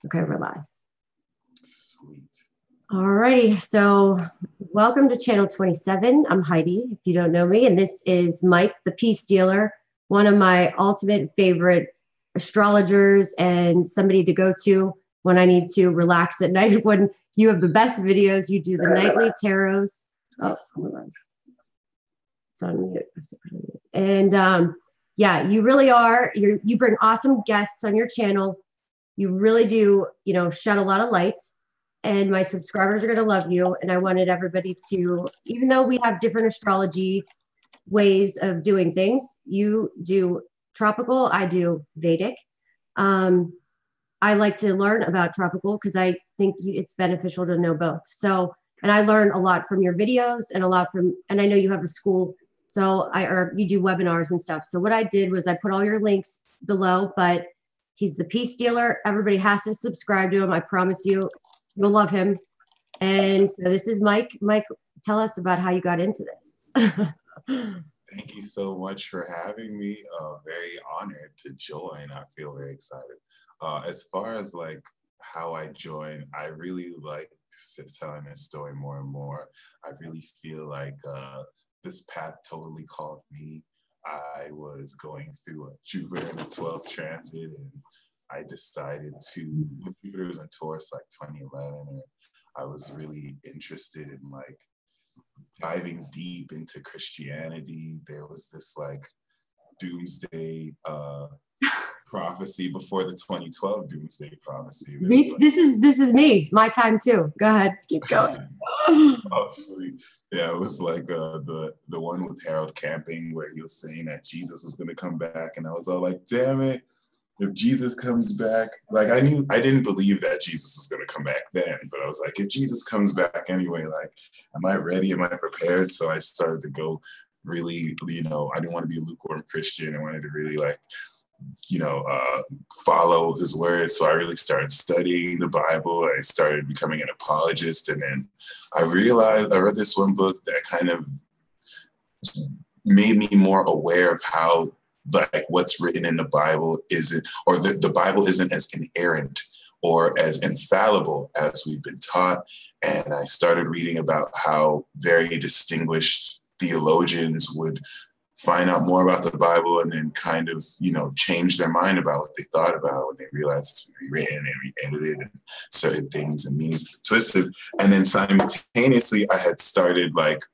Okay, we're live. Sweet. Alrighty, so welcome to channel 27. I'm Heidi, if you don't know me, and this is Mike, the Peace Dealer, one of my ultimate favorite astrologers and somebody to go to when I need to relax at night. When you have the best videos, you do the nightly tarots. Oh, hold on. It's on mute. And yeah, you really are. You bring awesome guests on your channel. You really do, shed a lot of light, and my subscribers are going to love you. And I wanted everybody to, even though we have different astrology ways of doing things, you do tropical, I do Vedic. I like to learn about tropical because I think it's beneficial to know both. So, and I learn a lot from your videos and and I know you have a school, or you do webinars and stuff. So what I did was I put all your links below, but he's the Peace Dealer. Everybody has to subscribe to him. I promise you, you'll love him. And so this is Mike. Mike, tell us about how you got into this. Thank you so much for having me. Very honored to join. I feel very excited. As far as like how I joined, I really like telling this story more and more. I really feel like this path totally called me. I was going through a Jupiter in the 12th transit, and I decided to, Jupiter was in Taurus like 2011, and I was really interested in like diving deep into Christianity. There was this like doomsday prophecy before the 2012 doomsday prophecy. This is me, my time too. Go ahead, keep going. Oh, sweet. Yeah, it was like the one with Harold Camping where he was saying that Jesus was going to come back, and I was all like, damn it, if Jesus comes back, like I didn't believe that Jesus was going to come back then, but I was like, if Jesus comes back anyway, like, am I ready? Am I prepared? So I started to go really, I didn't want to be a lukewarm Christian. I wanted to really like, follow his words. So I really started studying the Bible. I started becoming an apologist. And then I realized, I read this one book that kind of made me more aware of how like what's written in the Bible isn't, or the Bible isn't as inerrant or as infallible as we've been taught. And I started reading about how very distinguished theologians would find out more about the Bible and then kind of, change their mind about what they thought about when they realized it's been rewritten and re-edited and certain things and meanings twisted. And then simultaneously, I had started like,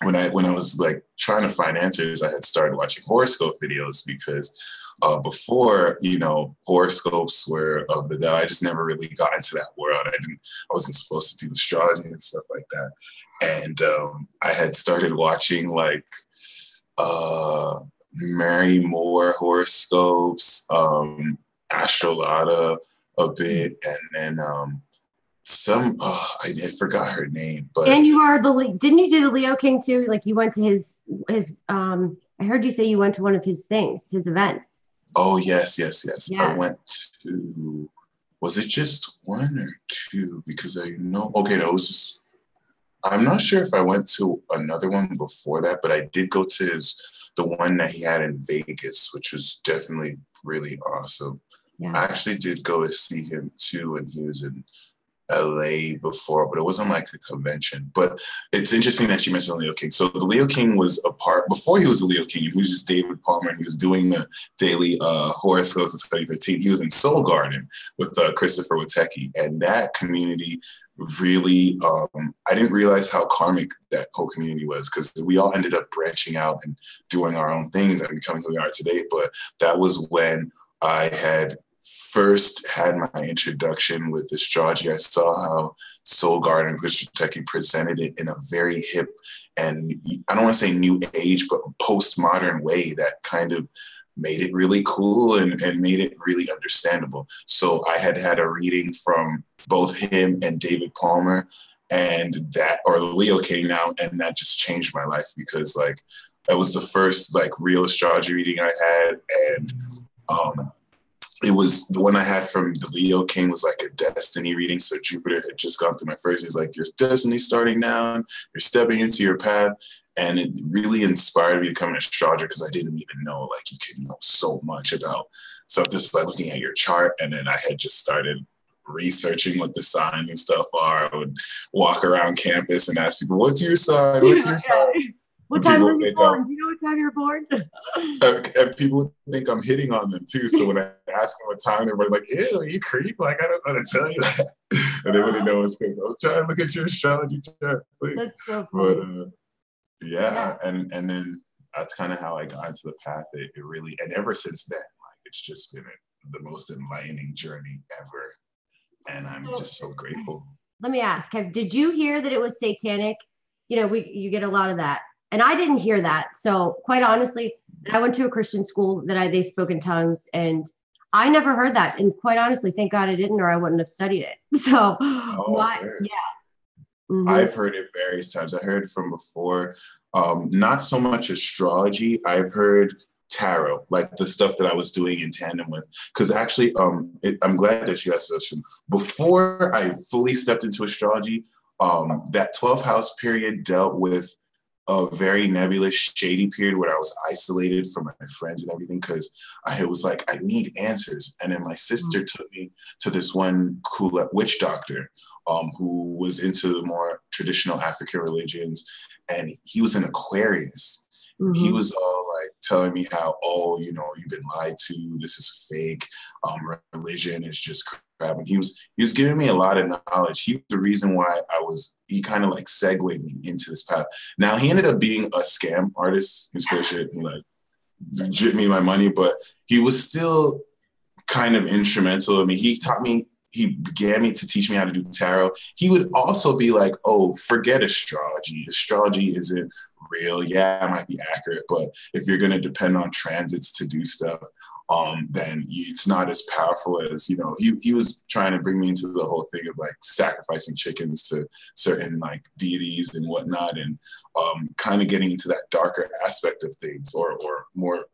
when I was like trying to find answers, I had started watching horoscope videos because before, horoscopes were of the devil. I just never really got into that world. I wasn't supposed to do astrology and stuff like that. And I had started watching like Mary Moore horoscopes, Astrology a bit, and then I forgot her name, but and you are didn't you do the Leo King too? Like you went to his I heard you say you went to one of his events. Oh yes. Yeah. I went to, was it just one or two? Because I know, okay, no, it was just, I'm not sure if I went to another one before that, but I did go to the one that he had in Vegas, which was definitely really awesome. Yeah. I actually did go to see him too when he was in LA before, but it wasn't like a convention. But it's interesting that you mentioned Leo King. So the Leo King was a part, before he was a Leo King, he was just David Palmer, and he was doing the daily horoscopes in 2013. He was in Soul Garden with Christopher Witecki, and that community really, I didn't realize how karmic that whole community was, because we all ended up branching out and doing our own things and becoming who we are today. But that was when I had first had my introduction with astrology. I saw how Soul Garden and Christopher Witecki presented it in a very hip and, I don't want to say new age, but postmodern way that kind of made it really cool and made it really understandable. So I had a reading from both him and David Palmer, and that, or Leo King now, and that just changed my life, because like that was the first like real astrology reading I had. And it was the one I had from the Leo King was like a destiny reading. So Jupiter had just gone through my first. He's like, your destiny's starting now. You're stepping into your path. And it really inspired me to become an astrologer, because I didn't even know like you could know so much about stuff just by looking at your chart. And then I had just started researching what the signs and stuff are. I would walk around campus and ask people, "What's your sign? What's your sign?" What And time people were would you think born? Do you know what time you were born? and people would think I'm hitting on them too. So when I ask them what time, they're like, "Ew, you creep! Like I don't know how to tell you that." And they wouldn't know it's because I'm trying to look at your astrology chart. That's so But funny. yeah, and then that's kind of how I got into the path. It really, and ever since then, like it's just been the most enlightening journey ever, and I'm So just so grateful. let me ask, did you hear that it was satanic? You know, you get a lot of that. And I didn't hear that. So quite honestly, I went to a Christian school that they spoke in tongues, and I never heard that. And quite honestly, thank God I didn't, or I wouldn't have studied it. So Oh, why? man. Yeah. Mm-hmm. I've heard it various times. I heard it from before. Not so much astrology. I've heard tarot, like the stuff that I was doing in tandem with. Because actually, I'm glad that you asked this question. Before I fully stepped into astrology, that 12th house period dealt with a very nebulous, shady period where I was isolated from my friends and everything because I was like, I need answers. And then my sister took me to this one cool witch doctor who was into more traditional African religions. And he was an Aquarius. He was all like telling me how, oh, you know, you've been lied to. This is fake. Religion is just crap. And he was giving me a lot of knowledge. He was the reason why he kind of like segued me into this path. Now he ended up being a scam artist. He was full of shit. He like jipped me my money, but he was still kind of instrumental. I mean, he began me to teach me how to do tarot. He would also be like, oh, forget astrology. Astrology isn't real. Yeah, it might be accurate, but if you're going to depend on transits to do stuff, then it's not as powerful as, you know, he was trying to bring me into the whole thing of like sacrificing chickens to certain like deities and whatnot, and kind of getting into that darker aspect of things or more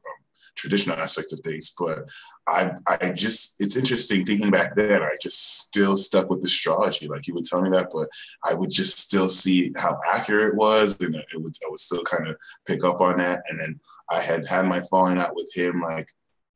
traditional aspect of things. But I just, it's interesting thinking back then, I just still stuck with astrology. Like he would tell me that, but I would just still see how accurate it was. And I would still kind of pick up on that. And then I had my falling out with him like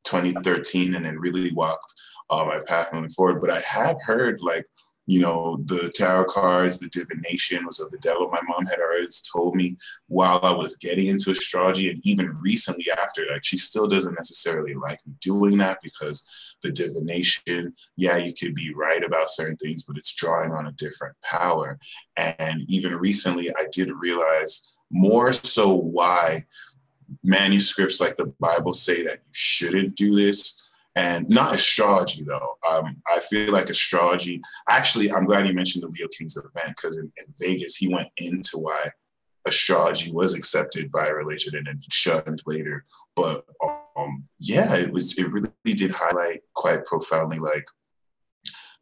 2013 and then really walked my path moving forward. But I have heard like, you know, the tarot cards, the divination was of the devil. My mom had already told me while I was getting into astrology, and even recently after, like she still doesn't necessarily like me doing that because the divination, yeah, you could be right about certain things, but it's drawing on a different power. And even recently, I did realize more so why manuscripts like the Bible say that you shouldn't do this. And not astrology, though. I feel like astrology, actually, I'm glad you mentioned the Leo King's event because in Vegas, he went into why astrology was accepted by religion and then shunned later. But yeah, it really did highlight quite profoundly like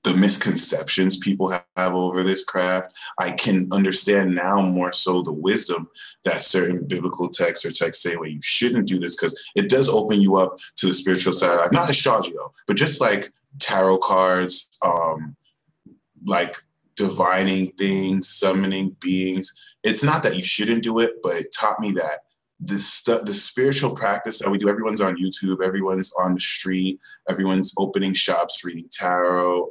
the misconceptions people have over this craft. I can understand now more so the wisdom that certain biblical texts or texts say, well, you shouldn't do this because it does open you up to the spiritual side. Like, not astrology though, but just like tarot cards, like divining things, summoning beings. It's not that you shouldn't do it, but it taught me that the spiritual practice that we do, everyone's on YouTube, everyone's on the street, everyone's opening shops, reading tarot,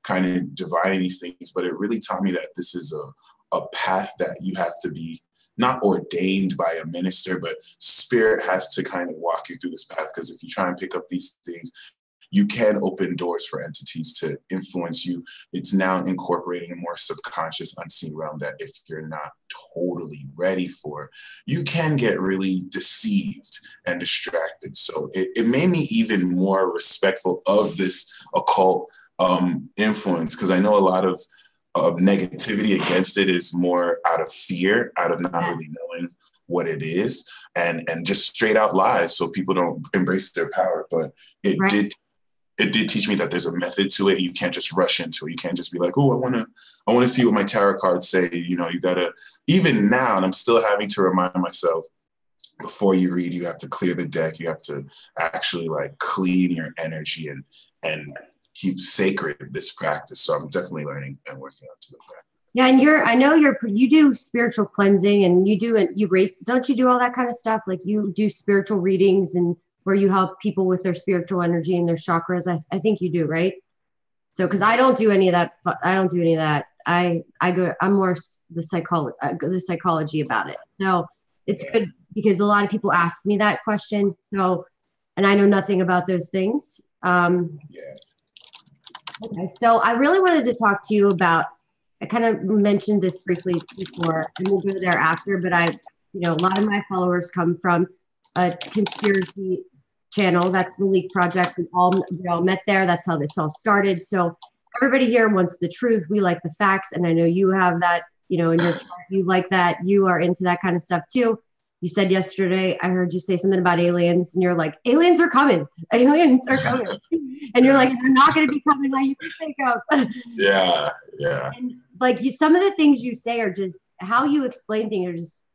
kind of divining these things. But it really taught me that this is a path that you have to be not ordained by a minister, but spirit has to kind of walk you through this path. Because if you try and pick up these things, you can open doors for entities to influence you. It's now incorporating a more subconscious, unseen realm that if you're not totally ready for, you can get really deceived and distracted. So it made me even more respectful of this occult influence, because I know a lot of negativity against it is more out of fear, out of not really knowing what it is, and just straight out lies so people don't embrace their power. But it did teach me that there's a method to it. You can't just rush into it. You can't just be like, oh, I want to see what my tarot cards say. You know, you gotta, even now, and I'm still having to remind myself, before you read, you have to clear the deck. You have to actually like clean your energy and keep sacred this practice. So I'm definitely learning and working on to that. Yeah, and I know you do spiritual cleansing, and you rate, don't you do all that kind of stuff? Like you do spiritual readings and where you help people with their spiritual energy and their chakras. I think you do, right? So, because I don't do any of that. I don't do any of that. I'm more the psychology about it. So it's good because a lot of people ask me that question. So, and I know nothing about those things. Yeah. Okay, so I really wanted to talk to you about. I kind of mentioned this briefly before, and we'll go there after. But a lot of my followers come from a conspiracy channel. That's the Leak Project. We all met there. That's how this all started. So everybody here wants the truth. We like the facts, and I know you have that. In your chart, you like that. You are into that kind of stuff too. You said yesterday, I heard you say something about aliens, and you're like, aliens are coming. Aliens are coming. And you're like, they're not going to be coming like you can think of. Yeah, yeah. And like some of the things you say are just how you explain things are just,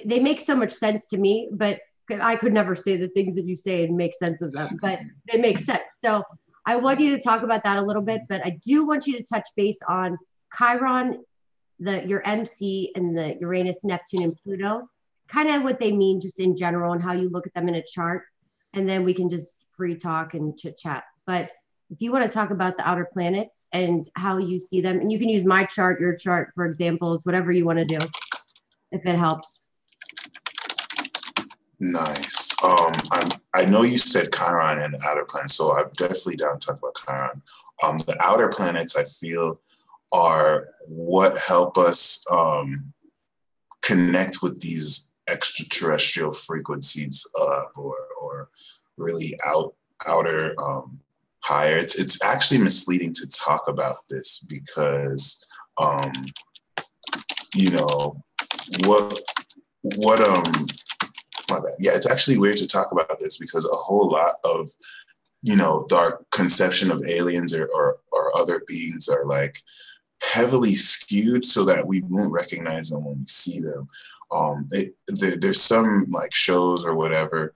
they make so much sense to me, but I could never say the things that you say and make sense of them, but they make sense. So I want you to talk about that a little bit, but I do want you to touch base on Chiron, your MC, and the Uranus, Neptune, and Pluto, kind of what they mean just in general and how you look at them in a chart. And then we can just free talk and chit chat. But if you want to talk about the outer planets and how you see them, and you can use my chart, your chart for examples, whatever you want to do, if it helps. Nice. I know you said Chiron and the outer planets, so I'm definitely down to talk about Chiron. The outer planets, I feel, are what help us connect with these extraterrestrial frequencies, or really outer higher. It's actually misleading to talk about this because what my bad. Yeah, it's actually weird to talk about this because a whole lot of our conception of aliens or other beings are like heavily skewed so that we won't recognize them when we see them. There's some like shows or whatever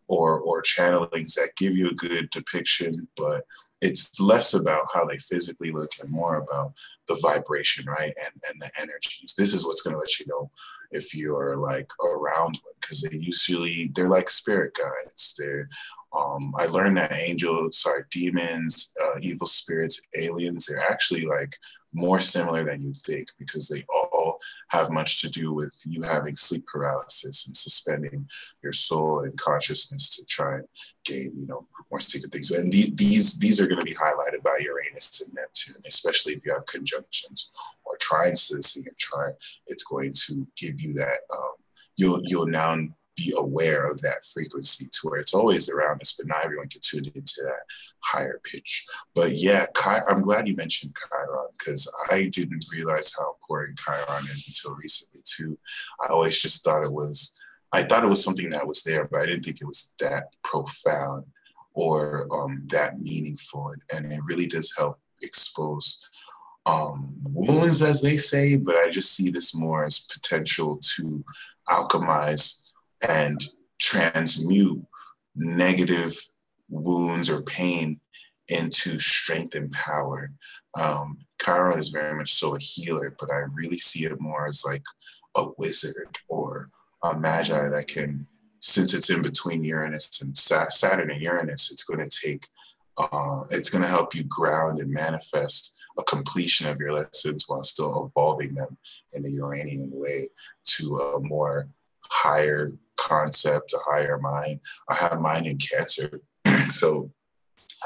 or channelings that give you a good depiction, but it's less about how they physically look and more about the vibration, right? And the energies. This is what's going to let you know if you're like around one, because they're like spirit guides. I learned that demons, evil spirits, aliens, they're actually like more similar than you think because they all have much to do with you having sleep paralysis and suspending your soul and consciousness to try and gain, more secret things. And these are going to be highlighted by Uranus and Neptune, especially if you have conjunctions or trines to this in your chart. It's going to give you that. You'll now be aware of that frequency to where it's always around us, but not everyone can tune into that higher pitch. But yeah, I'm glad you mentioned Chiron because I didn't realize how important Chiron is until recently too. I always just thought it was something that was there, but I didn't think it was that profound or that meaningful. And it really does help expose wounds, as they say, but I just see this more as potential to alchemize and transmute negative wounds or pain into strength and power. Chiron is very much so a healer, but I really see it more as like a wizard or a magi that can, since it's in between Uranus and Saturn and Uranus, it's going to help you ground and manifest a completion of your lessons while still evolving them in the Uranian way to a more higher concept, a higher mind. I have mine in Cancer, so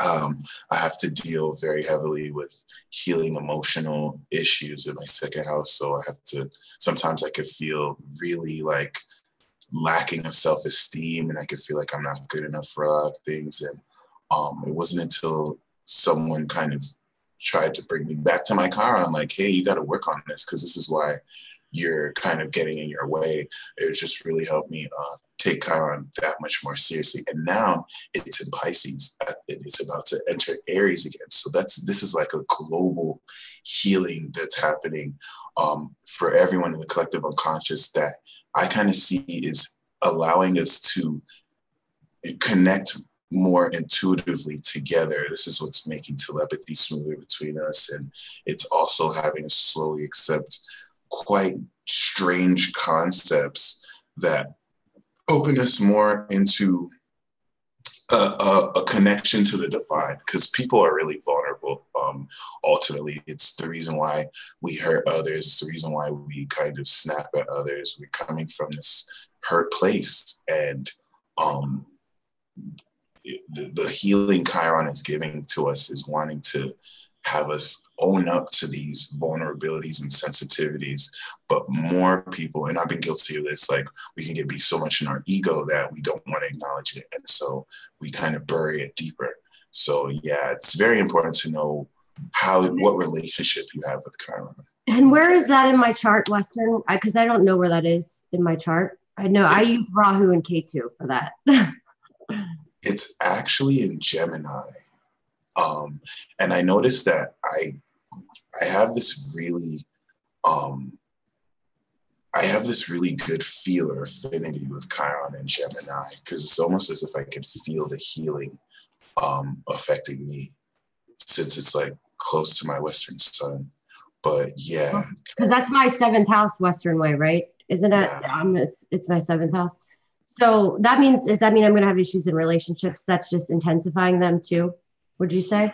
I have to deal very heavily with healing emotional issues in my second house. So I have to, sometimes I could feel really like lacking of self-esteem and I could feel like I'm not good enough for a lot of things. And it wasn't until someone kind of tried to bring me back to my car. I'm like, hey, you got to work on this because this is why you're kind of getting in your way. It just really helped me take Chiron that much more seriously. And now it's in Pisces. It's about to enter Aries again. So this is like a global healing that's happening for everyone in the collective unconscious that I kind of see is allowing us to connect more intuitively together. This is what's making telepathy smoother between us. And it's also having us slowly accept quite strange concepts that open us more into a connection to the divine, because people are really vulnerable. Ultimately, it's the reason why we hurt others. It's the reason why we kind of snap at others. We're coming from this hurt place, and um, the healing Chiron is giving to us is wanting to have us own up to these vulnerabilities and sensitivities. But more people, and I've been guilty of this, like we can be so much in our ego that we don't want to acknowledge it. And so we kind of bury it deeper. So yeah, it's very important to know what relationship you have with Chiron. And where is that in my chart, Western? Because I don't know where that is in my chart. I know I use Rahu and Ketu for that. It's actually in Gemini. And I noticed that I have this really good feel or affinity with Chiron and Gemini, because it's almost as if I could feel the healing affecting me, since it's like close to my Western sun. But yeah, because that's my 7th house Western way, right? Isn't it? Yeah. It's my 7th house. So that means, does that mean I'm going to have issues in relationships? That's just intensifying them too, would you say?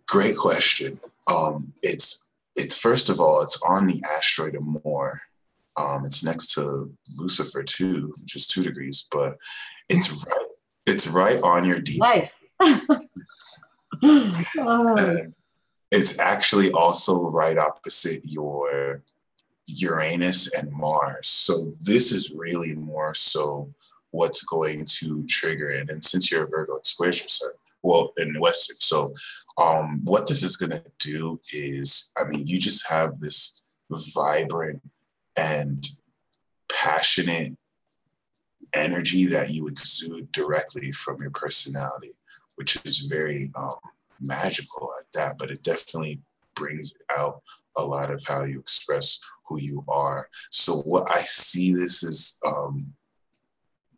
Great question. It's first of all, it's on the asteroid Amor. It's next to Lucifer too, which is 2 degrees, but it's right on your DC. Right. It's actually also right opposite your Uranus and Mars. So this is really more so what's going to trigger it. And since you're a Virgo, it squares your sun. Well, in the Western. So what this is going to do is, I mean, you just have this vibrant and passionate energy that you exude directly from your personality, which is very magical at that, but it definitely brings out a lot of how you express who you are. So what I see this is,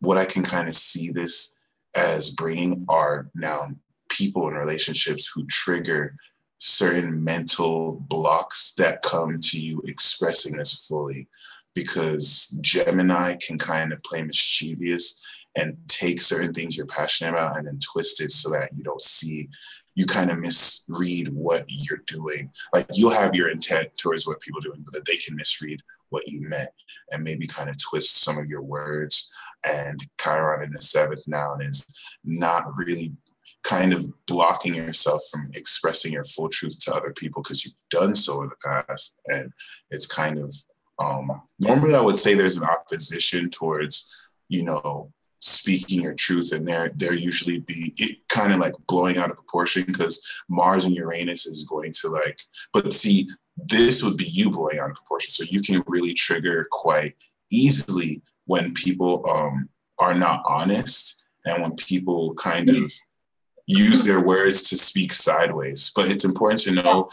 what I can kind of see this as bringing are now people in relationships who trigger certain mental blocks that come to you expressing this fully, because Gemini can kind of play mischievous and take certain things you're passionate about and then twist it so that you don't see, you kind of misread what you're doing. Like you'll have your intent towards what people are doing, but that they can misread what you meant and maybe kind of twist some of your words. And Chiron in the 7th now is not really kind of blocking yourself from expressing your full truth to other people because you've done so in the past. And it's kind of, normally I would say there's an opposition towards, speaking your truth, and there usually be it kind of like blowing out of proportion because Mars and Uranus is going to like, but see, this would be you blowing out of proportion. So you can really trigger quite easily when people are not honest and when people kind of use their words to speak sideways. But it's important to know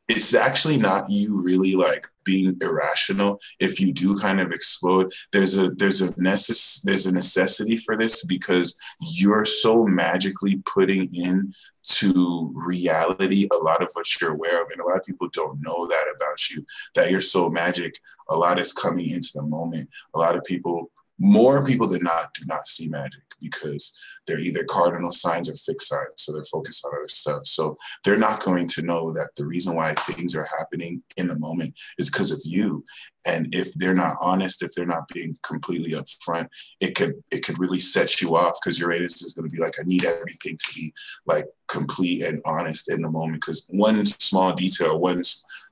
it's actually not you really like being irrational. If you do kind of explode, there's a necessity for this because you're so magically putting in to reality a lot of what you're aware of, and a lot of people don't know that about you, that you're so magic. A lot is coming into the moment. A lot of people, more people than not, do not see magic because they're either cardinal signs or fixed signs, so they're focused on other stuff. So they're not going to know that the reason why things are happening in the moment is because of you. And if they're not honest, if they're not being completely upfront, it could really set you off because Uranus is going to be like, I need everything to be like complete and honest in the moment, because one small detail, one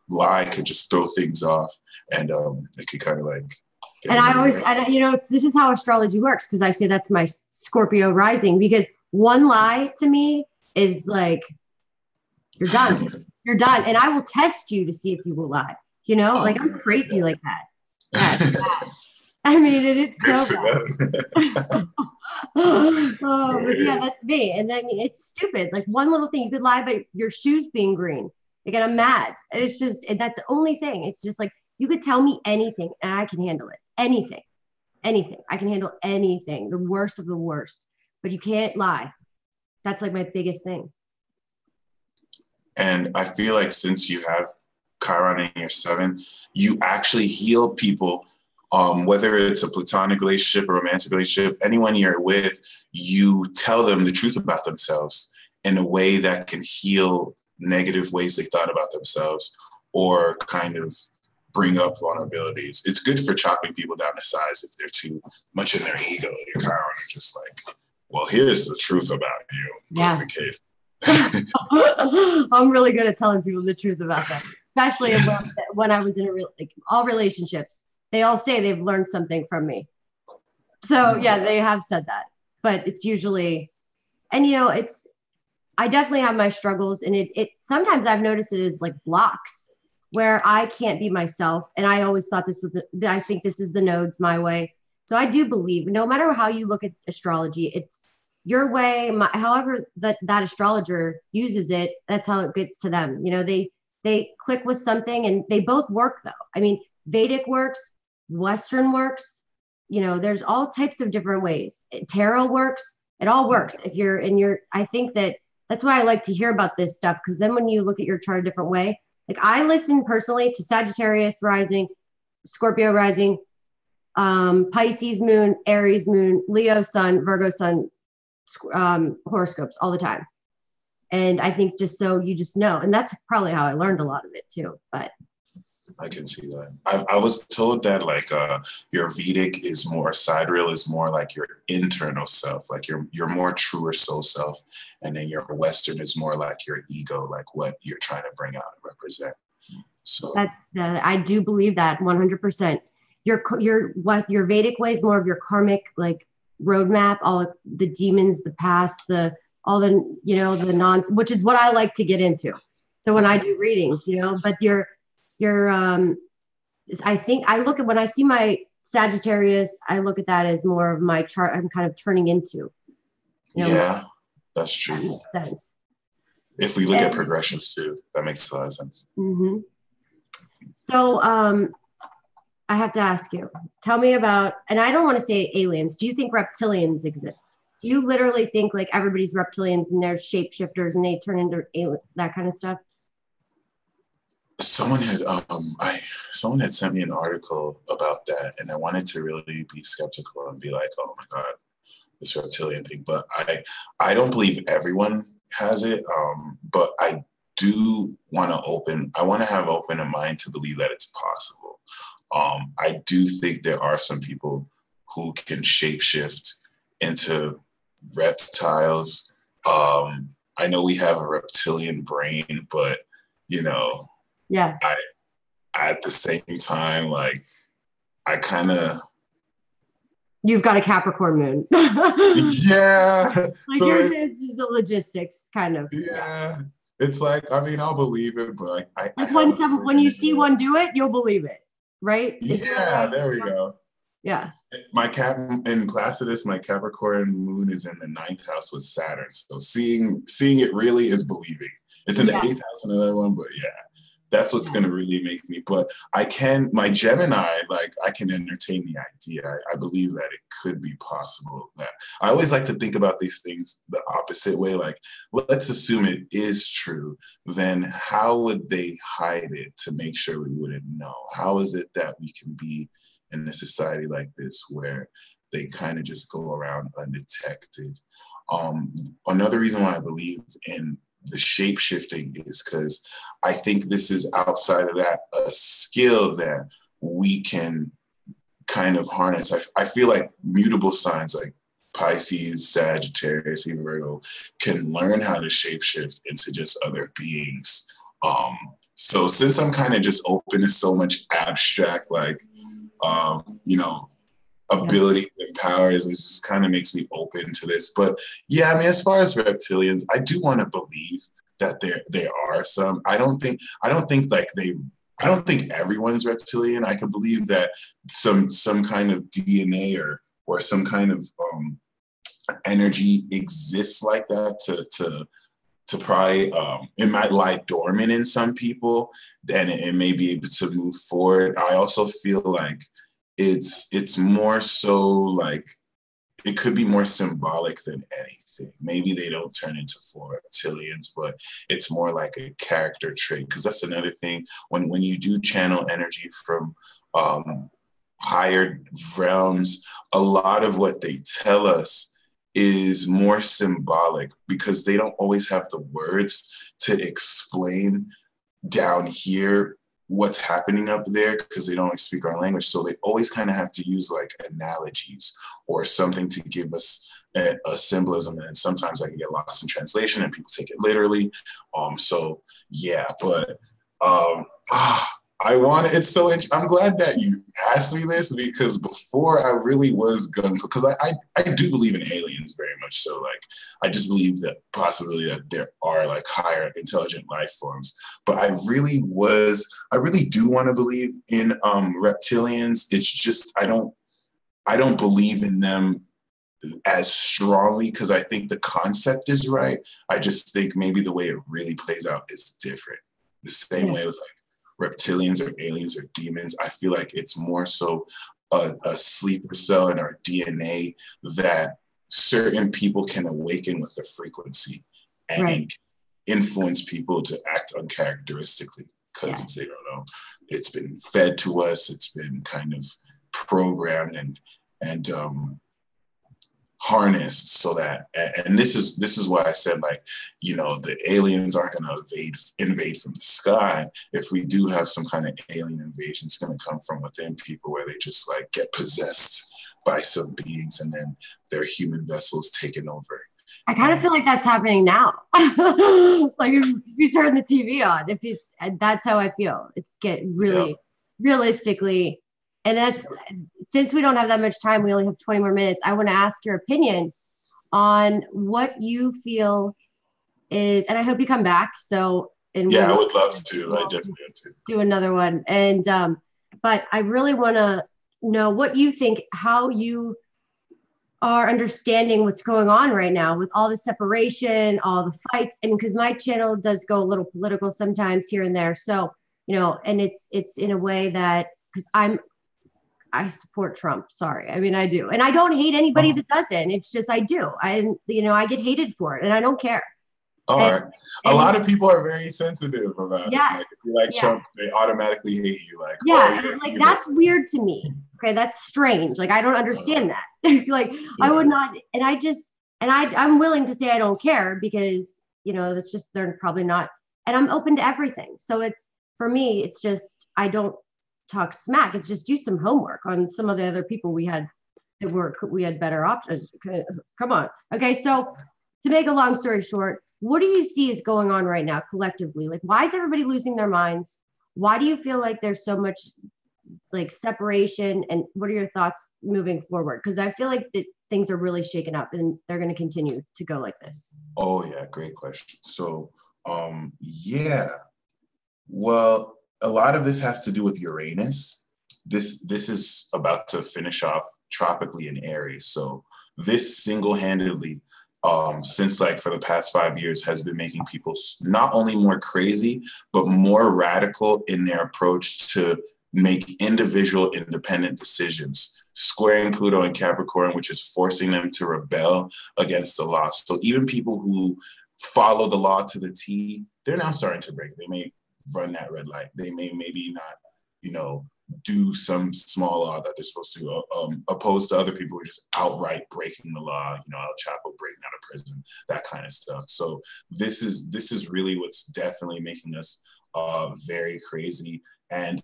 lie could just throw things off, and it could kind of like. And I always, this is how astrology works, because I say that's my Scorpio rising, because one lie to me is like, you're done. You're done. And I will test you to see if you will lie. Like I'm crazy like that. Yeah. I mean, it's so bad. But yeah, that's me. And I mean, it's stupid. Like one little thing, you could lie about your shoes being green. Again, I'm mad. And it's just, that's the only thing. It's just like, you could tell me anything and I can handle it. Anything. I can handle anything, the worst of the worst, but you can't lie. That's like my biggest thing. And I feel like since you have Chiron in your 7, you actually heal people Whether it's a platonic relationship, a romantic relationship, anyone you're with, you tell them the truth about themselves in a way that can heal negative ways they thought about themselves or kind of bring up vulnerabilities. It's good for chopping people down to size if they're too much in their ego. You're kind of just like, well, here's the truth about you, just in case. I'm really good at telling people the truth about them, especially when I was in all relationships. They all say they've learned something from me. So yeah, they have said that, but it's usually, and I definitely have my struggles, and it sometimes I've noticed it is like blocks where I can't be myself. And I always thought this was I think this is the nodes my way. So I do believe no matter how you look at astrology, it's your way, however that astrologer uses it, that's how it gets to them. They click with something, and they both work though. I mean, Vedic works, Western works, there's all types of different ways. Tarot works, it all works. If you're in I think that's why I like to hear about this stuff, because then when you look at your chart a different way, like I listen personally to Sagittarius rising, Scorpio rising, Pisces moon, Aries moon, Leo sun, Virgo sun, horoscopes all the time. And I think just so you just know, and that's probably how I learned a lot of it too. But I can see that. I was told that like your Vedic is more, sidereal is more like your internal self, like your more truer soul self, and then your Western is more like your ego, like what you're trying to bring out and represent. So I do believe that 100%. Your Vedic way is more of your karmic like roadmap, all of the demons, the past, all the the non, which is what I like to get into. So when I do readings, but I think I look at, when I see my Sagittarius, I look at that as more of my chart I'm kind of turning into. Yeah, that's true. That makes sense. If we look at progressions too, that makes a lot of sense. Mm-hmm. So I have to ask you, tell me about, and I don't want to say aliens. Do you think reptilians exist? Do you literally think like everybody's reptilians and they're shapeshifters and they turn into that kind of stuff? Someone had sent me an article about that, and I wanted to really be skeptical and be like, oh my God, this reptilian thing. But I don't believe everyone has it. But I do want to have open a mind to believe that it's possible. I do think there are some people who can shapeshift into reptiles. I know we have a reptilian brain, but yeah, I at the same time, like I kind of. You've got a Capricorn moon. Yeah. Like so it's just the logistics, kind of. Yeah. It's like, I mean, I'll believe it, but like when you see one do it, you'll believe it, right? Yeah, there we go. Yeah. My in Placidus, my Capricorn moon is in the 9th house with Saturn. So seeing it really is believing. It's in the 8th house, another one, but yeah. That's what's going to really make me. But my Gemini, like I can entertain the idea. I believe that it could be possible. That I always like to think about these things the opposite way. Like, let's assume it is true. Then how would they hide it to make sure we wouldn't know? How is it that we can be in a society like this where they kind of just go around undetected? Another reason why I believe in the shape shifting is because I think this is outside of that a skill that we can kind of harness. I feel like mutable signs like Pisces, Sagittarius, even Virgo can learn how to shapeshift into just other beings. So since I'm kind of just open to so much abstract, like, ability and powers, it just kind of makes me open to this. But yeah, I mean, as far as reptilians, I do want to believe that there are some. I don't think everyone's reptilian. I could believe that some kind of DNA or some kind of energy exists like that to probably it might lie dormant in some people, then it may be able to move forward. I also feel like it's more so like it could be more symbolic than anything. Maybe they don't turn into full reptilians, but it's more like a character trait. Because that's another thing when you do channel energy from higher realms, a lot of what they tell us is more symbolic because they don't always have the words to explain down here what's happening up there because they don't speak our language. So they always kind of have to use like analogies or something to give us a symbolism. And sometimes I can get lost in translation and people take it literally. So yeah, but I want it. It's so I'm glad that you asked me this because before I really was going because I do believe in aliens very much. So like I just believe that possibility that there are like higher intelligent life forms. But I really do want to believe in reptilians. It's just I don't believe in them as strongly because I think the concept is right. I just think maybe the way it really plays out is different. The same way with like reptilians or aliens or demons, I feel like it's more so a sleeper cell in our DNA that certain people can awaken with a frequency and influence people to act uncharacteristically because they don't know. It's been fed to us. It's been kind of programmed and harnessed so that, and this is why I said, like, you know, the aliens aren't going to invade from the sky. If we do have some kind of alien invasion, it's going to come from within people where they just like get possessed by some beings and then their human vessels taken over. I kind of feel like that's happening now. Like if you turn the TV on, that's how I feel. It's get really realistically. And that's since we don't have that much time, we only have 20 more minutes. I want to ask your opinion on what you feel is, and I hope you come back. So, I would love to. I definitely have to do another one. And, but I really want to know what you think, how you are understanding what's going on right now with all the separation, all the fights. And because my channel does go a little political sometimes here and there. So, you know, and it's in a way that, because I support Trump. Sorry. I mean, I do. And I don't hate anybody that doesn't. It's just, I do. I get hated for it and I don't care. All right. A lot of people are very sensitive about it. Like, if you like Trump, they automatically hate you. Like, like that's weird to me. Okay. That's strange. Like, I don't understand that. Like, I would not, and I'm willing to say I don't care because, you know, that's just, they're probably not, and I'm open to everything. So it's, for me, it's just, I don't talk smack. It's just do some homework on some of the other people we had better options. Come on. Okay. So to make a long story short, what do you see is going on right now collectively? Like, why is everybody losing their minds? Why do you feel like there's so much like separation? And what are your thoughts moving forward? Because I feel like that things are really shaken up and they're going to continue to go like this. Oh yeah. Great question. So, well, a lot of this has to do with Uranus. This is about to finish off tropically in Aries. So this single-handedly, since like for the past 5 years, has been making people not only more crazy, but more radical in their approach to make individual independent decisions, squaring Pluto and Capricorn, which is forcing them to rebel against the law. So even people who follow the law to the T, they're now starting to break. They may run that red light. They may maybe not, you know, do some small law that they're supposed to, opposed to other people who are just outright breaking the law, you know, El Chapo breaking out of prison, that kind of stuff. So this is really what's definitely making us very crazy. And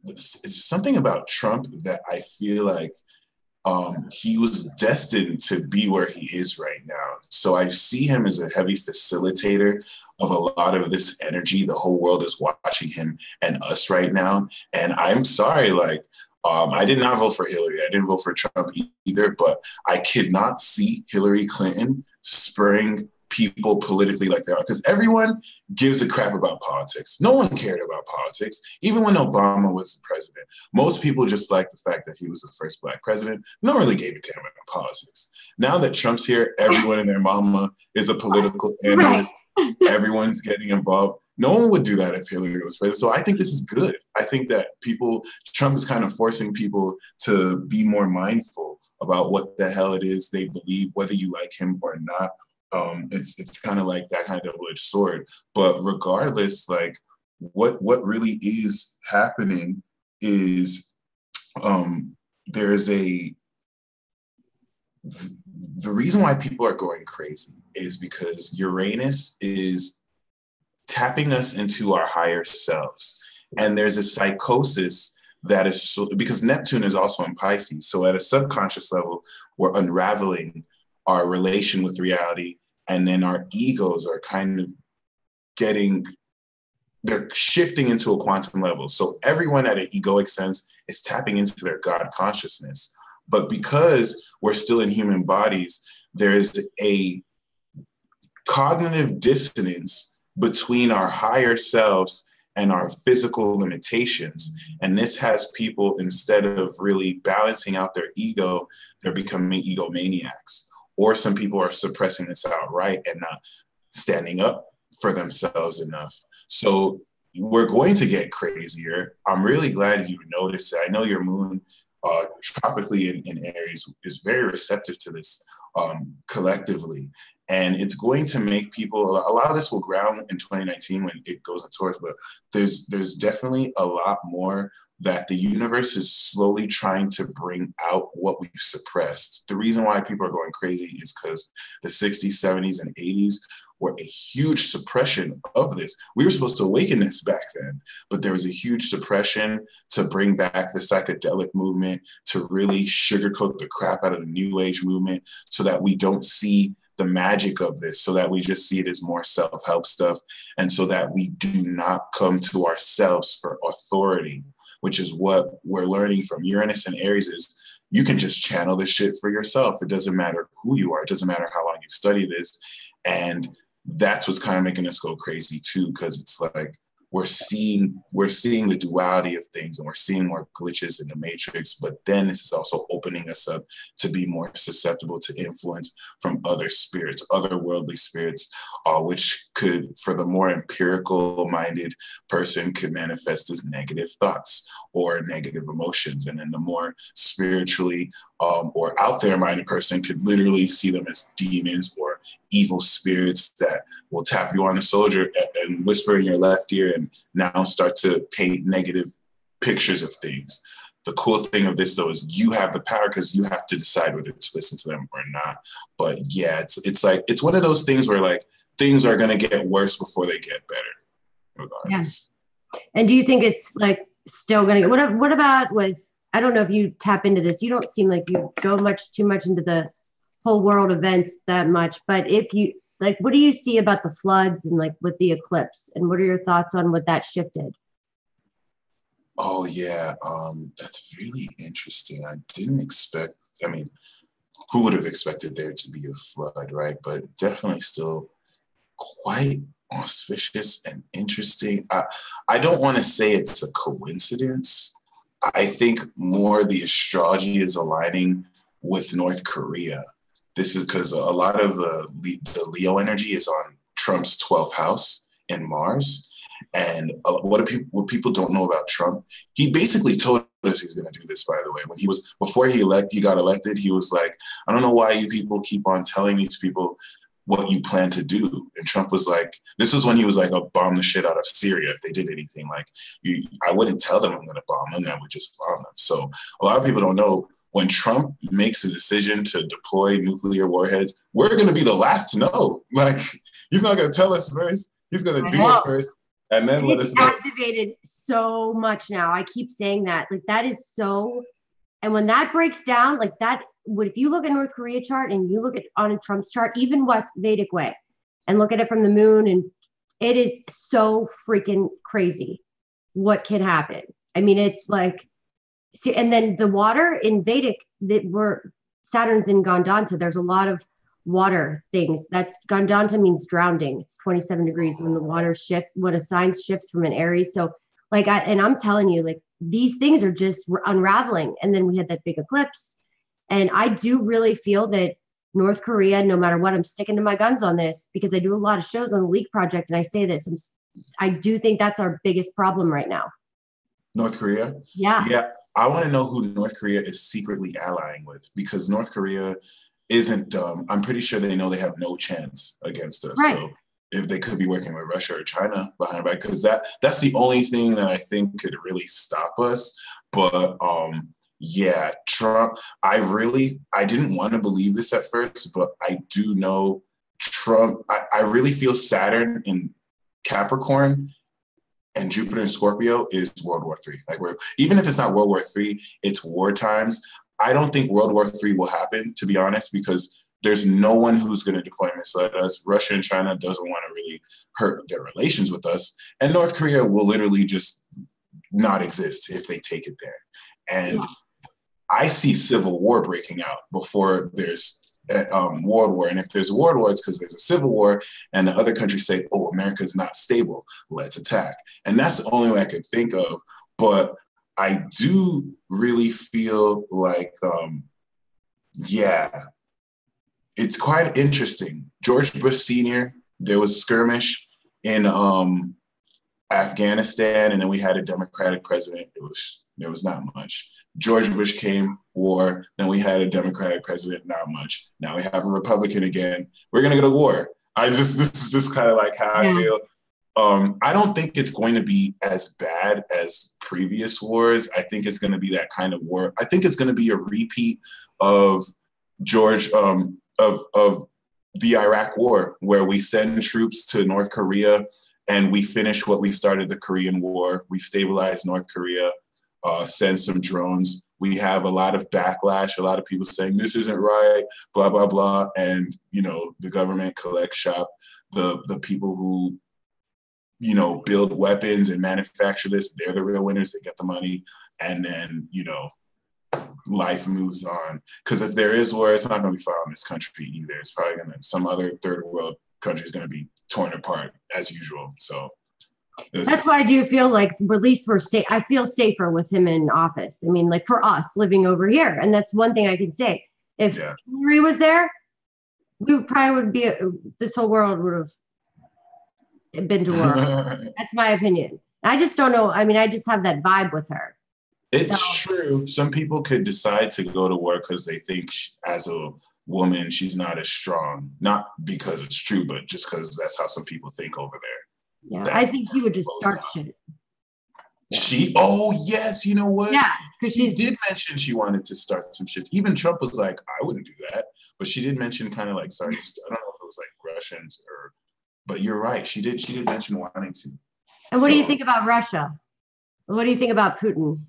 it's something about Trump that I feel like he was destined to be where he is right now. So I see him as a heavy facilitator of a lot of this energy. The whole world is watching him and us right now. And I'm sorry, like, I did not vote for Hillary. I didn't vote for Trump either, but I could not see Hillary Clinton spurring people politically like they are, because everyone gives a crap about politics. No one cared about politics, even when Obama was the president. Most people just liked the fact that he was the first Black president. No one really gave a damn about politics. Now that Trump's here, everyone and their mama is a political analyst. Everyone's getting involved. No one would do that if Hillary was president. So I think this is good. I think that Trump is kind of forcing people to be more mindful about what the hell it is they believe, whether you like him or not. It's kind of like that kind of double-edged sword. But regardless, like what really is happening is there's a the reason why people are going crazy is because Uranus is tapping us into our higher selves. And there's a psychosis that is so, because Neptune is also in Pisces. So at a subconscious level, we're unraveling our relation with reality. And then our egos are kind of they're shifting into a quantum level. So everyone at an egoic sense is tapping into their God consciousness. But because we're still in human bodies, there's a cognitive dissonance between our higher selves and our physical limitations. And this has people, instead of really balancing out their ego, they're becoming egomaniacs. Or some people are suppressing this outright and not standing up for themselves enough. So we're going to get crazier. I'm really glad you noticed it. I know your moon tropically in Aries is very receptive to this collectively. And it's going to make people, a lot of this will ground in 2019 when it goes into Taurus, but there's definitely a lot more that the universe is slowly trying to bring out what we've suppressed. The reason why people are going crazy is because the 60s, 70s, and 80s were a huge suppression of this. We were supposed to awaken this back then, but there was a huge suppression to bring back the psychedelic movement, to really sugarcoat the crap out of the New Age movement so that we don't see the magic of this, so that we just see it as more self-help stuff, and so that we do not come to ourselves for authority, which is what we're learning from Uranus and Aries is you can just channel this shit for yourself. It doesn't matter who you are. It doesn't matter how long you study this. And that's what's kind of making us go crazy too, because it's like we're seeing the duality of things and we're seeing more glitches in the matrix, but then this is also opening us up to be more susceptible to influence from other spirits, otherworldly spirits, which could, for the more empirical minded person, could manifest as negative thoughts or negative emotions. And then the more spiritually or out there minded person could literally see them as demons or evil spirits that will tap you on the shoulder and whisper in your left ear and now start to paint negative pictures of things. The cool thing of this though is you have the power because you have to decide whether to listen to them or not. But yeah, it's like, it's one of those things where like things are going to get worse before they get better. Regardless. Yeah. And do you think it's like still going to get, what about with, I don't know if you tap into this. You don't seem like you go too much into the whole world events that much, but if you like, what do you see about the floods and like with the eclipse, and what are your thoughts on what that shifted? Oh yeah, that's really interesting. I didn't expect, I mean, who would have expected there to be a flood, right? But definitely still quite auspicious and interesting. I don't want to say it's a coincidence. I think more the astrology is aligning with North Korea. This is because a lot of the Leo energy is on Trump's 12th house in Mars. And what people don't know about Trump, he basically told us he's going to do this, by the way. When before he got elected, he was like, I don't know why you people keep on telling these people what you plan to do. And Trump was like, this was when he was like, I'll bomb the shit out of Syria if they did anything. Like, I wouldn't tell them I'm going to bomb them, I would just bomb them. So a lot of people don't know, when Trump makes a decision to deploy nuclear warheads, we're going to be the last to know. Like, he's not going to tell us first. He's going to do it first. And then let us know. Activated so much now. I keep saying that. Like, that is so, and when that breaks down, like that, if you look at North Korea chart and you look at on a Trump's chart, even West Vedic way, and look at it from the moon, and it is so freaking crazy what can happen. I mean, it's like, see, and then the water in Vedic Saturn's in Gandanta. There's a lot of water things. That's Gandanta means drowning. It's 27 degrees when the water when a sign shifts from an Aries. So like, I'm telling you, like these things are just unraveling. And then we had that big eclipse. And I do really feel that North Korea, no matter what, I'm sticking to my guns on this because I do a lot of shows on the Leak Project. And I say this, I do think that's our biggest problem right now. North Korea? Yeah. Yeah. I want to know who North Korea is secretly allying with, because North Korea isn't dumb. I'm pretty sure they know they have no chance against us. Right. So if they could be working with Russia or China behind our back, because that's the only thing that I think could really stop us. But Yeah, Trump, I didn't want to believe this at first, but I do know Trump, I really feel Saturn in Capricorn and Jupiter in Scorpio is World War III. Like even if it's not World War III, it's war times. I don't think World War III will happen, to be honest, because there's no one who's going to deploy missiles at us. Russia and China doesn't want to really hurt their relations with us. And North Korea will literally just not exist if they take it there. And I see civil war breaking out before there's world war. And if there's a world war, it's because there's a civil war and the other countries say, oh, America's not stable, let's attack. And that's the only way I can think of. But I do really feel like, yeah, it's quite interesting. George Bush Sr., there was a skirmish in Afghanistan, and then we had a Democratic president. There was not much. George Bush came, war, then we had a Democratic president, not much. Now we have a Republican again. We're gonna go to war. This is just kind of like how I feel. I don't think it's going to be as bad as previous wars. I think it's gonna be that kind of war. I think it's gonna be a repeat of of the Iraq War, where we send troops to North Korea and we finish what we started the Korean War. We stabilize North Korea. Send some drones. We have a lot of backlash, a lot of people saying this isn't right, blah, blah, blah. And, the government collects shop. The people who, build weapons and manufacture this, they're the real winners. They get the money. And then, life moves on. Because if there is war, it's not going to be far in this country either. It's probably going to, some other third world country is going to be torn apart as usual. So that's why I do feel like at least we're safe. I feel safer with him in office. I mean, like for us living over here. And that's one thing I can say. If Hillary was there, we probably would be, this whole world would have been to war. That's my opinion. I just don't know. I mean, I just have that vibe with her. It's true. Some people could decide to go to war because they think as a woman, she's not as strong. Not because it's true, but just because that's how some people think over there. Yeah, I think she would just start shit. Oh, yes, you know what? Yeah, because she did mention she wanted to start some shit. Even Trump was like, I wouldn't do that. But she did mention kind of like, sorry, I don't know if it was like Russians but you're right. She did mention wanting to. And what do you think about Russia? What do you think about Putin?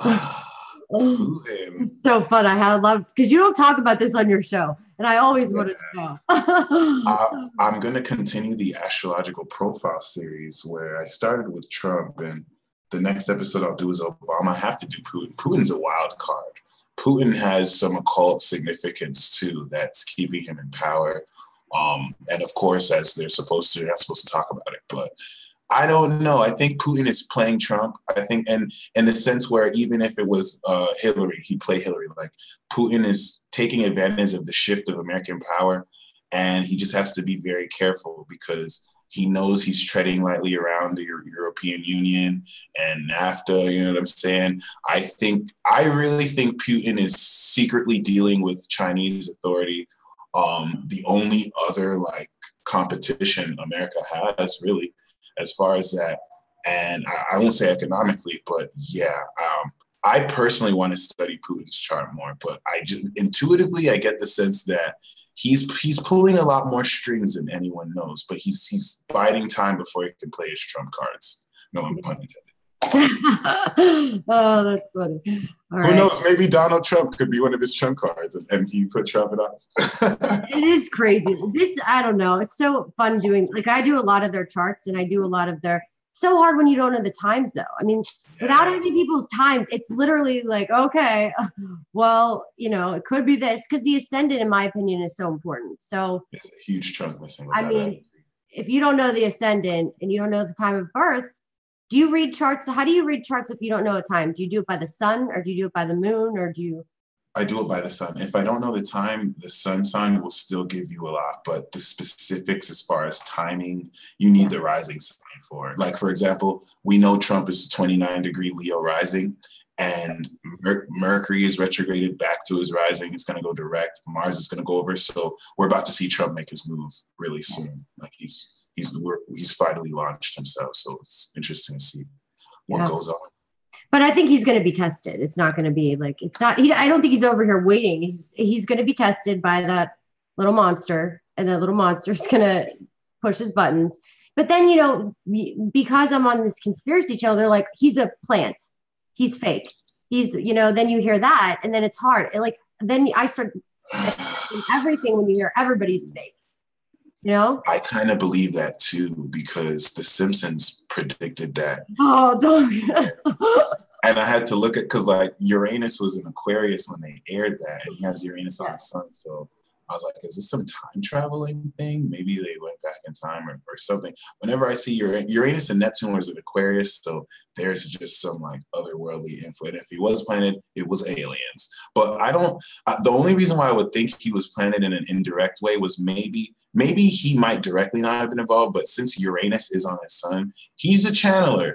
Putin. It's so fun. I love, because you don't talk about this on your show. And I always wanted to know. I'm going to continue the astrological profile series where I started with Trump, and the next episode I'll do is Obama. I have to do Putin. Putin's a wild card. Putin has some occult significance too that's keeping him in power. And of course, as they're not supposed to talk about it, but I don't know. I think Putin is playing Trump. I think, and in the sense where even if it was Hillary, he'd play Hillary. Like Putin is taking advantage of the shift of American power, and he just has to be very careful because he knows he's treading lightly around the European Union and NAFTA. You know what I'm saying? I really think Putin is secretly dealing with Chinese authority. The only other competition America has really, as far as that, and I won't say economically, but yeah, I personally want to study Putin's chart more, but I just intuitively I get the sense that he's pulling a lot more strings than anyone knows, but he's biding time before he can play his trump cards. No pun intended. Oh, that's funny. Who knows? Maybe Donald Trump could be one of his trump cards, and he put Trump in us. It is crazy. I don't know. It's so fun doing. I do a lot of their charts, and I do a lot of their. So hard when you don't know the times, though. I mean, without having people's times, it's literally okay, well, it could be this, because the ascendant, in my opinion, is so important. So it's a huge chunk missing. I mean, if you don't know the ascendant and you don't know the time of birth. Do you read charts? How do you read charts if you don't know a time? Do you do it by the sun, or do you do it by the moon, or do you? I do it by the sun. If I don't know the time, the sun sign will still give you a lot, but the specifics as far as timing, you need the rising sign for. For example, we know Trump is 29-degree Leo rising, and Mercury is retrograded back to his rising. It's going to go direct. Mars is going to go over. So we're about to see Trump make his move really soon. He's finally launched himself. So it's interesting to see what goes on. But I think he's going to be tested. It's not going to be like, it's not, I don't think he's over here waiting. He's going to be tested by that little monster, and that little monster is going to push his buttons. But then, you know, because I'm on this conspiracy channel, they're like, he's a plant. He's fake. He's, you know, then you hear that, and then it's hard. And like, then I start everything when you hear everybody's fake, you know? I kind of believe that too, because The Simpsons predicted that. Oh, don't. And I had to look at, because like Uranus was in Aquarius when they aired that, and he has Uranus on his sun. So I was like, is this some time traveling thing? Maybe they went back in time or something. Whenever I see Uranus and Neptune was in Aquarius, so there's just some like otherworldly influence. If he was planted, it was aliens. But the only reason why I would think he was planted in an indirect way was maybe he might directly not have been involved, but since Uranus is on his sun, he's a channeler.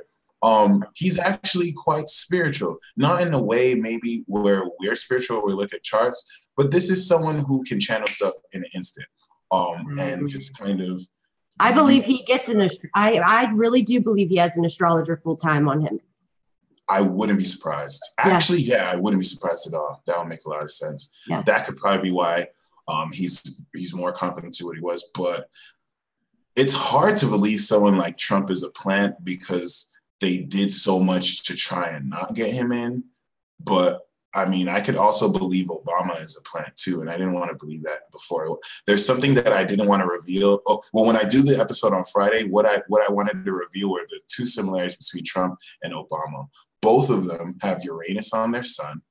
He's actually quite spiritual, not in a way maybe where we're spiritual, we look at charts, but this is someone who can channel stuff in an instant. And just kind of. I believe he gets I really do believe he has an astrologer full time on him. I wouldn't be surprised. Actually, yeah, I wouldn't be surprised at all. That would make a lot of sense. Yeah. That could probably be why he's more confident to what he was. But it's hard to believe someone like Trump is a plant, because they did so much to try and not get him in. But I mean, I could also believe Obama is a plant too, and I didn't want to believe that before. There's something that I didn't want to reveal. Oh, well, when I do the episode on Friday, what I wanted to reveal were the two similarities between Trump and Obama. Both of them have Uranus on their sun,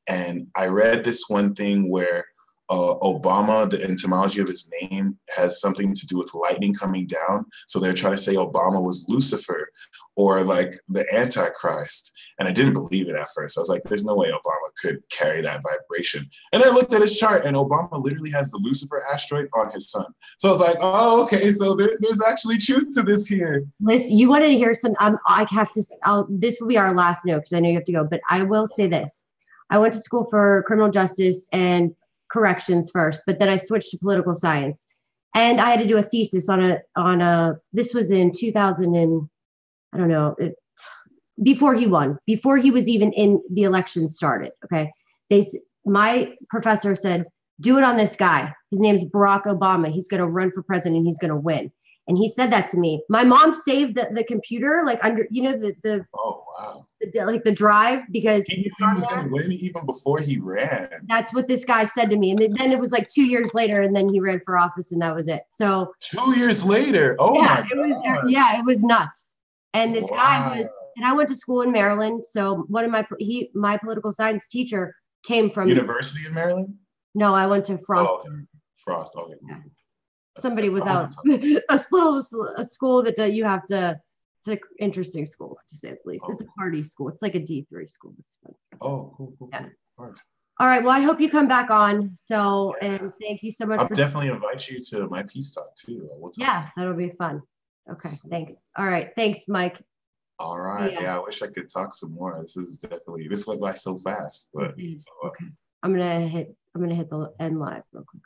and I read this one thing where Obama, the etymology of his name has something to do with lightning coming down. So they're trying to say Obama was Lucifer, or like the Antichrist. And I didn't believe it at first. I was like, there's no way Obama could carry that vibration. And I looked at his chart, and Obama literally has the Lucifer asteroid on his sun. So I was like, oh, okay, so there's actually truth to this here. Listen, you want to hear some, I have to, this will be our last note because I know you have to go, but I will say this. I went to school for criminal justice and corrections first, but then I switched to political science. And I had to do a thesis on a this was in 2000 and I don't know, before he won, before he was even in the election started. Okay. My professor said, do it on this guy. His name's Barack Obama. He's going to run for president. He's going to win. And he said that to me. My mom saved the computer, like under, you know, oh, wow. Like the drive, because he was going to win even before he ran. That's what this guy said to me. And then it was like 2 years later, and then he ran for office, and that was it. So 2 years later. Oh, yeah, it was nuts. And this guy was, and I went to school in Maryland. So one of my political science teacher came from University of Maryland. No, I went to Frost. Oh, okay. Frost. Okay. Yeah. Somebody without a school that you have to. It's an interesting school, to say the least. It's a party school. It's like a D3 school. It's fun. Oh, cool. Yeah. All right. Well, I hope you come back on. So, and thank you so much. I'll definitely invite you to my peace talk too. Yeah, that'll be fun. Okay. Thanks. All right. Thanks, Mike. All right. Yeah, I wish I could talk some more. This went by so fast. But okay. I'm gonna hit the end live real quick.